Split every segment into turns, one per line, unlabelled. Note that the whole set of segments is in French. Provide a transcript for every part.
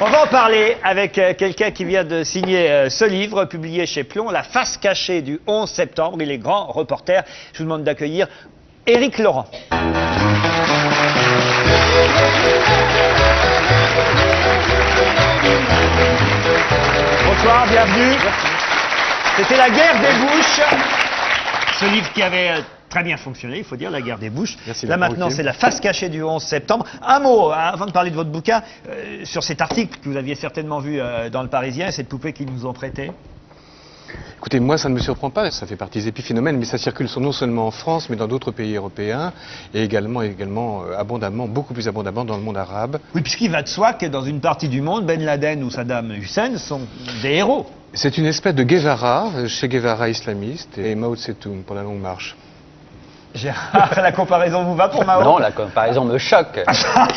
On va en parler avec quelqu'un qui vient de signer ce livre, publié chez Plon, La face cachée du 11 septembre. Il est grand reporter. Je vous demande d'accueillir Éric Laurent. Bonsoir, bienvenue. C'était La guerre des bouches. Ce livre qui avait très bien fonctionné, il faut dire, La guerre des bouches.
Merci.
Là maintenant, c'est La face cachée du 11 septembre. Un mot, avant de parler de votre bouquin, sur cet article que vous aviez certainement vu dans Le Parisien, cette poupée qu'ils nous ont prêtée.
Écoutez, moi ça ne me surprend pas, ça fait partie des épiphénomènes, mais ça circule non seulement en France, mais dans d'autres pays européens, et également abondamment, beaucoup plus abondamment dans le monde arabe.
Oui, puisqu'il va de soi que dans une partie du monde, Ben Laden ou Saddam Hussein sont des héros.
C'est une espèce de Guevara, Che Guevara islamiste, et Mao Tse-tung pour la longue marche.
Gérard, la comparaison vous va pour Mao?
Non, la comparaison me choque.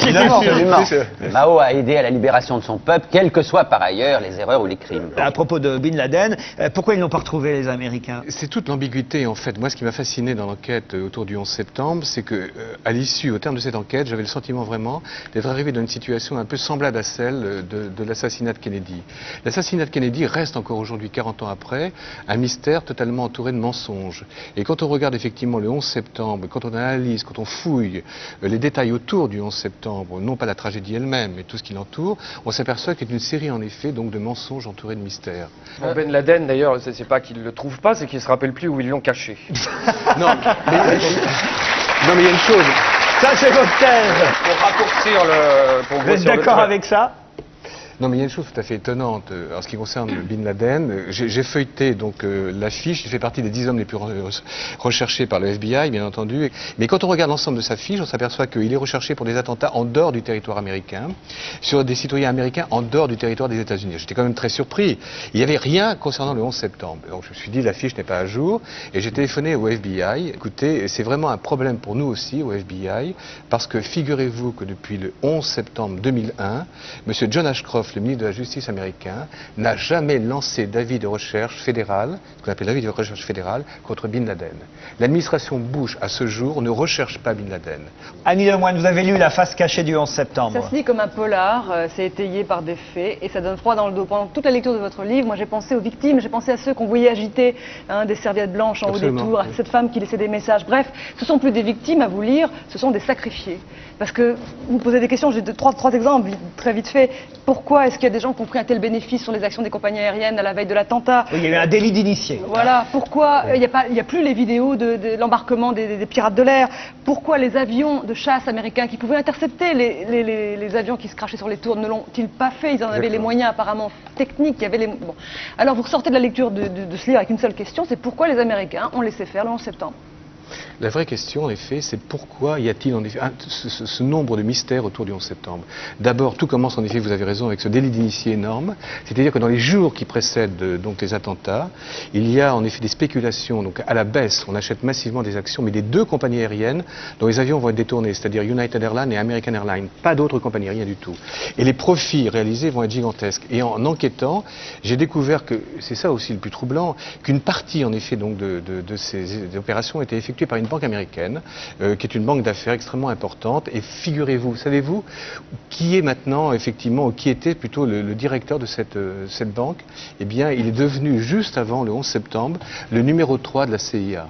Évidemment.
Absolument.
Oui,
Mao a aidé à la libération de son peuple, quels que soient par ailleurs les erreurs ou les crimes.
À propos de Bin Laden, pourquoi ils n'ont pas retrouvé les Américains?
C'est toute l'ambiguïté en fait. Moi ce qui m'a fasciné dans l'enquête autour du 11 septembre, c'est que à l'issue, au terme de cette enquête, j'avais le sentiment vraiment d'être arrivé dans une situation un peu semblable à celle de l'assassinat de Kennedy. L'assassinat de Kennedy reste encore aujourd'hui, 40 ans après, un mystère totalement entouré de mensonges. Et quand on regarde effectivement le 11 septembre, quand on analyse, quand on fouille les détails autour du 11 septembre, non pas la tragédie elle-même, mais tout ce qui l'entoure, on s'aperçoit qu'il y a une série en effet donc de mensonges entourés de mystères.
Bon, Ben Laden, d'ailleurs, c'est pas qu'il le trouve pas, c'est qu'il se rappelle plus où ils l'ont caché.
Non, mais il y a une chose.
Ça, c'est votre thèse.
Pour raccourcir le... Pour
Vous êtes
grossir le
d'accord
trait.
avec ça?
Non, mais il y a une chose tout à fait étonnante en ce qui concerne Bin Laden. J'ai feuilleté donc l'affiche. Il fait partie des 10 hommes les plus recherchés par le FBI, bien entendu. Mais quand on regarde l'ensemble de sa fiche, on s'aperçoit qu'il est recherché pour des attentats en dehors du territoire américain, sur des citoyens américains en dehors du territoire des États-Unis. J'étais quand même très surpris. Il n'y avait rien concernant le 11 septembre. Donc je me suis dit, la fiche n'est pas à jour. Et j'ai téléphoné au FBI. Écoutez, c'est vraiment un problème pour nous aussi, au FBI, parce que figurez-vous que depuis le 11 septembre 2001, M. John Ashcroft, le ministre de la Justice américain, n'a jamais lancé d'avis de recherche fédéral, ce qu'on appelle l'avis de recherche fédéral, contre Bin Laden. L'administration Bush, à ce jour, ne recherche pas Bin Laden.
Annie Lemoine, vous avez lu La face cachée du 11 septembre.
Ça se lit comme un polar, c'est étayé par des faits et ça donne froid dans le dos. Pendant toute la lecture de votre livre, moi j'ai pensé aux victimes, j'ai pensé à ceux qu'on voyait agiter des serviettes blanches en haut des tours, à cette femme qui laissait des messages. Bref, ce sont plus des victimes à vous lire, ce sont des sacrifiés. Parce que vous posez des questions, j'ai trois exemples très vite fait. Pourquoi est-ce qu'il y a des gens qui ont pris un tel bénéfice sur les actions des compagnies aériennes à la veille de l'attentat?
Oui, il y a eu un délit d'initié.
Voilà, pourquoi il n'y a plus les vidéos de l'embarquement des pirates de l'air? Pourquoi les avions de chasse américains qui pouvaient intercepter les avions qui se crachaient sur les tours ne l'ont-ils pas fait? Ils en avaient les moyens apparemment techniques. Bon. Alors vous ressortez de la lecture de ce livre avec une seule question, c'est pourquoi les Américains ont laissé faire le 11 septembre?
La vraie question, en effet, c'est pourquoi y a-t-il en effet ce nombre de mystères autour du 11 septembre. D'abord, tout commence en effet, vous avez raison, avec ce délit d'initié énorme. C'est-à-dire que dans les jours qui précèdent donc les attentats, il y a en effet des spéculations. Donc à la baisse, on achète massivement des actions, mais des deux compagnies aériennes dont les avions vont être détournés, c'est-à-dire United Airlines et American Airlines. Pas d'autres compagnies, rien du tout. Et les profits réalisés vont être gigantesques. Et en enquêtant, j'ai découvert que, c'est ça aussi le plus troublant, qu'une partie en effet donc de ces opérations était effectuée par une banque américaine, qui est une banque d'affaires extrêmement importante. Et figurez-vous, savez-vous qui est maintenant, effectivement, ou qui était plutôt le directeur de cette banque? Eh bien, il est devenu, juste avant le 11 septembre, le numéro 3 de la CIA.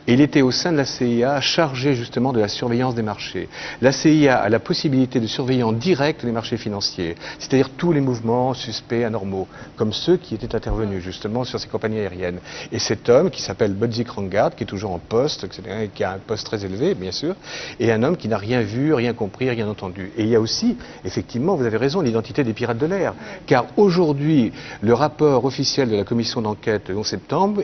Et il était au sein de la CIA chargé justement de la surveillance des marchés. La CIA a la possibilité de surveiller en direct les marchés financiers, c'est-à-dire tous les mouvements suspects, anormaux, comme ceux qui étaient intervenus justement sur ces compagnies aériennes. Et cet homme qui s'appelle Budsy Krongard, qui est toujours en poste, etc., et qui a un poste très élevé, bien sûr, et un homme qui n'a rien vu, rien compris, rien entendu. Et il y a aussi, effectivement, vous avez raison, l'identité des pirates de l'air. Car aujourd'hui, le rapport officiel de la commission d'enquête le 11 septembre,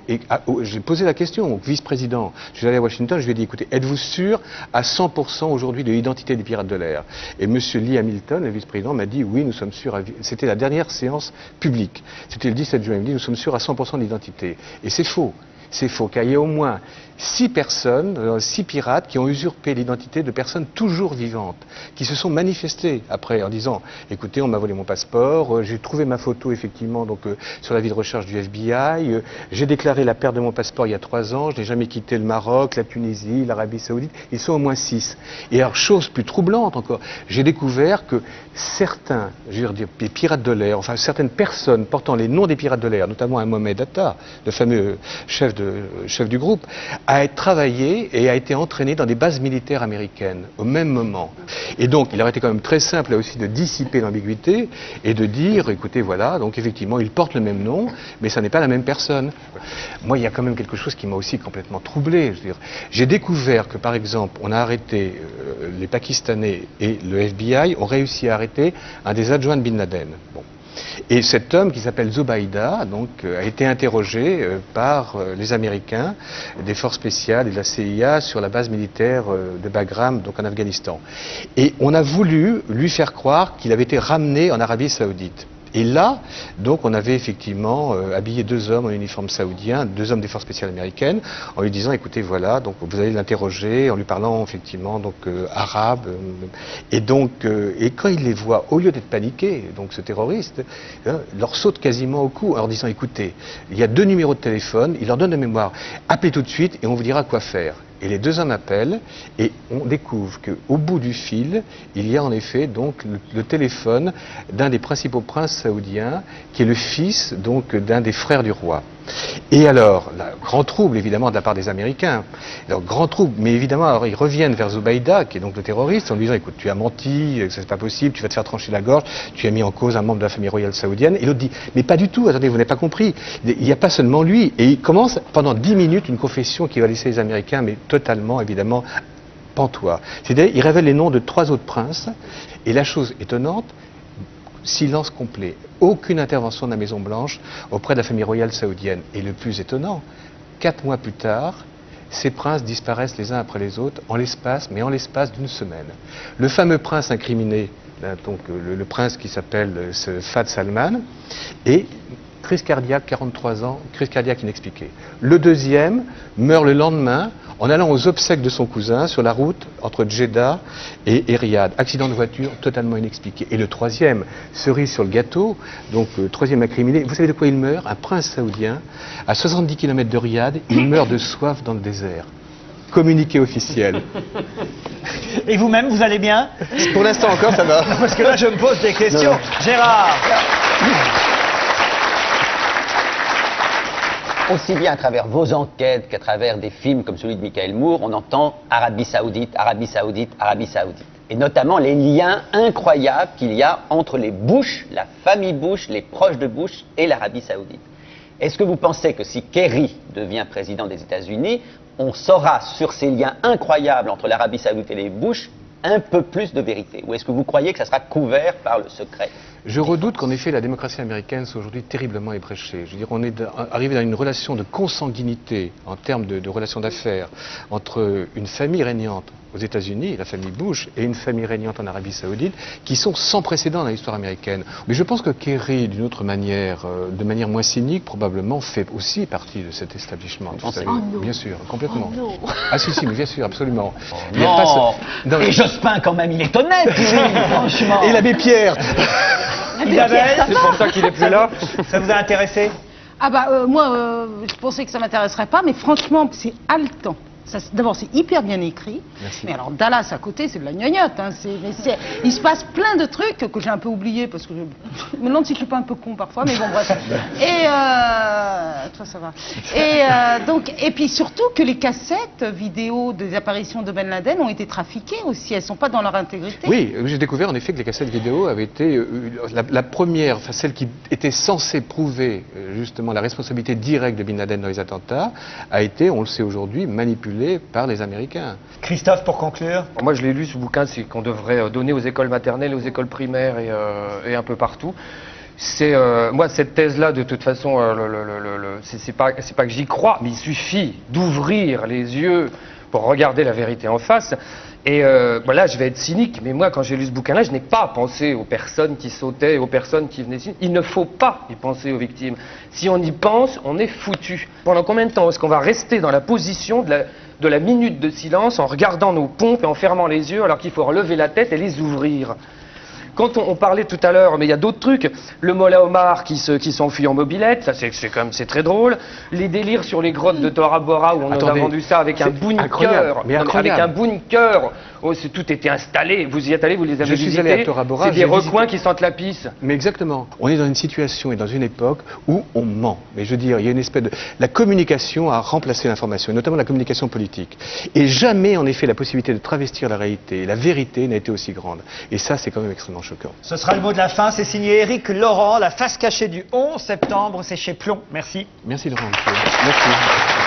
j'ai posé la question au vice-président. Je suis allé à Washington, je lui ai dit, écoutez, êtes-vous sûr à 100% aujourd'hui de l'identité des pirates de l'air? Et M. Lee Hamilton, le vice-président, m'a dit, oui, nous sommes sûrs. C'était la dernière séance publique. C'était le 17 juin. Il me dit, nous sommes sûrs à 100% de l'identité. Et c'est faux. C'est faux, car il y a au moins 6 personnes, 6 pirates qui ont usurpé l'identité de personnes toujours vivantes, qui se sont manifestées après en disant écoutez, on m'a volé mon passeport, j'ai trouvé ma photo effectivement donc sur la vie de recherche du FBI, j'ai déclaré la perte de mon passeport il y a 3 ans, je n'ai jamais quitté le Maroc, la Tunisie, l'Arabie Saoudite. Ils sont au moins 6. Et alors, chose plus troublante encore, j'ai découvert que certains, je veux dire, des pirates de l'air, enfin certaines personnes portant les noms des pirates de l'air, notamment un Mohamed Atta, le fameux chef du groupe, a travaillé et a été entraîné dans des bases militaires américaines au même moment. Et donc, il aurait été quand même très simple là aussi de dissiper l'ambiguïté et de dire, écoutez, voilà, donc effectivement, ils portent le même nom, mais ça n'est pas la même personne. Moi, il y a quand même quelque chose qui m'a aussi complètement troublé. Je veux dire, j'ai découvert que, par exemple, on a arrêté les Pakistanais et le FBI ont réussi à arrêter un des adjoints de Bin Laden. Bon. Et cet homme qui s'appelle Zubaydah donc, a été interrogé par les Américains, des forces spéciales et de la CIA sur la base militaire de Bagram, donc en Afghanistan. Et on a voulu lui faire croire qu'il avait été ramené en Arabie Saoudite. Et là, donc, on avait effectivement habillé 2 hommes en uniforme saoudien, 2 hommes des forces spéciales américaines, en lui disant, écoutez, voilà, donc vous allez l'interroger, en lui parlant effectivement donc arabe, et donc, et quand il les voit, au lieu d'être paniqués, donc ce terroriste, leur saute quasiment au cou, en leur disant, écoutez, il y a 2 numéros de téléphone, il leur donne de mémoire, appelez tout de suite et on vous dira quoi faire. Et les 2 hommes appellent et on découvre qu'au bout du fil, il y a en effet donc le téléphone d'un des principaux princes saoudiens, qui est le fils donc d'un des frères du roi. Et alors, grand trouble évidemment de la part des Américains. Alors, grand trouble, mais évidemment, alors, ils reviennent vers Zubaydah, qui est donc le terroriste, en lui disant, écoute, tu as menti, c'est pas possible, tu vas te faire trancher la gorge, tu as mis en cause un membre de la famille royale saoudienne. Et l'autre dit, mais pas du tout, attendez, vous n'avez pas compris. Il n'y a pas seulement lui. Et il commence pendant 10 minutes une confession qui va laisser les Américains, mais totalement, évidemment, pantois. C'est-à-dire, il révèle les noms de 3 autres princes, et la chose étonnante, silence complet, aucune intervention de la Maison-Blanche auprès de la famille royale saoudienne. Et le plus étonnant, 4 mois plus tard, ces princes disparaissent les uns après les autres en l'espace d'une semaine. Le fameux prince incriminé, donc le prince qui s'appelle Fahd Salman, et crise cardiaque, 43 ans, crise cardiaque inexpliquée. Le deuxième meurt le lendemain en allant aux obsèques de son cousin sur la route entre Jeddah et Riyad. Accident de voiture totalement inexpliqué. Et le troisième, cerise sur le gâteau, donc le troisième incriminé, vous savez de quoi il meurt? Un prince saoudien, à 70 km de Riyad, il meurt de soif dans le désert. Communiqué officiel.
Et vous-même, vous allez bien?
Pour l'instant encore, ça va.
Parce que là, je me pose des questions.
Non.
Gérard.
Aussi bien à travers vos enquêtes qu'à travers des films comme celui de Michael Moore, on entend Arabie Saoudite, Arabie Saoudite, Arabie Saoudite. Et notamment les liens incroyables qu'il y a entre les Bush, la famille Bush, les proches de Bush et l'Arabie Saoudite. Est-ce que vous pensez que si Kerry devient président des États-Unis, on saura sur ces liens incroyables entre l'Arabie Saoudite et les Bush un peu plus de vérité? Ou est-ce que vous croyez que ça sera couvert par le secret?
Je redoute qu'en effet la démocratie américaine soit aujourd'hui terriblement ébréchée. Je veux dire, on est arrivé dans une relation de consanguinité en termes de relations d'affaires entre une famille régnante aux États-Unis, la famille Bush, et une famille régnante en Arabie Saoudite, qui sont sans précédent dans l'histoire américaine. Mais je pense que Kerry, d'une autre manière, de manière moins cynique, probablement fait aussi partie de cet establishment. Vous savez. Bien sûr, complètement.
Oh non.
Ah si, mais bien sûr, absolument.
Il non, et Jospin quand même, il est honnête, lui, franchement.
Et l'abbé Pierre.
Isabelle,
C'est pour ça qu'il est plus là.
ça vous a intéressé?
Ah bah moi, je pensais que ça m'intéresserait pas, mais franchement, c'est haletant. D'abord, c'est hyper bien écrit.
Merci.
Mais alors, Dallas à côté, c'est de la gnognotte. Hein. Il se passe plein de trucs que j'ai un peu oubliés parce que je me demande si je suis pas un peu con parfois, mais bon, bref. Et toi, ça va. Et donc, et puis surtout que les cassettes vidéo des apparitions de Ben Laden ont été trafiquées aussi. Elles sont pas dans leur intégrité.
Oui, j'ai découvert en effet que les cassettes vidéo avaient été la première, enfin celle qui était censée prouver justement la responsabilité directe de Bin Laden dans les attentats, a été, on le sait aujourd'hui, manipulée par les Américains.
Christophe, pour conclure.
Moi, je l'ai lu, ce bouquin, c'est qu'on devrait donner aux écoles maternelles, aux écoles primaires et un peu partout. C'est moi, cette thèse-là, de toute façon, c'est pas que j'y crois, mais il suffit d'ouvrir les yeux pour regarder la vérité en face. Et voilà, je vais être cynique, mais moi, quand j'ai lu ce bouquin-là, je n'ai pas pensé aux personnes qui sautaient, aux personnes qui venaient ici. Il ne faut pas y penser aux victimes. Si on y pense, on est foutu. Pendant combien de temps est-ce qu'on va rester dans la position de la minute de silence en regardant nos pompes et en fermant les yeux alors qu'il faut relever la tête et les ouvrir? Quand on parlait tout à l'heure, mais il y a d'autres trucs, le Mola Omar qui s'enfuit en mobilette, ça c'est très drôle. Les délires sur les grottes de Tora Bora où on nous a vendu ça avec un bunker, avec un bunker, oh, tout était installé. Vous y êtes allé, vous les avez visités.
Allé à Tora Bora.
C'est des recoins qui sentent la pisse.
Mais exactement. On est dans une situation et dans une époque où on ment. Mais je veux dire, il y a une espèce de... La communication a remplacé l'information, notamment la communication politique. Et jamais, en effet, la possibilité de travestir la réalité, la vérité n'a été aussi grande. Et ça, c'est quand même extrêmement choquant.
Ce sera le mot de la fin, c'est signé Éric Laurent, La face cachée du 11 septembre, c'est chez Plomb. Merci.
Merci Laurent. Merci.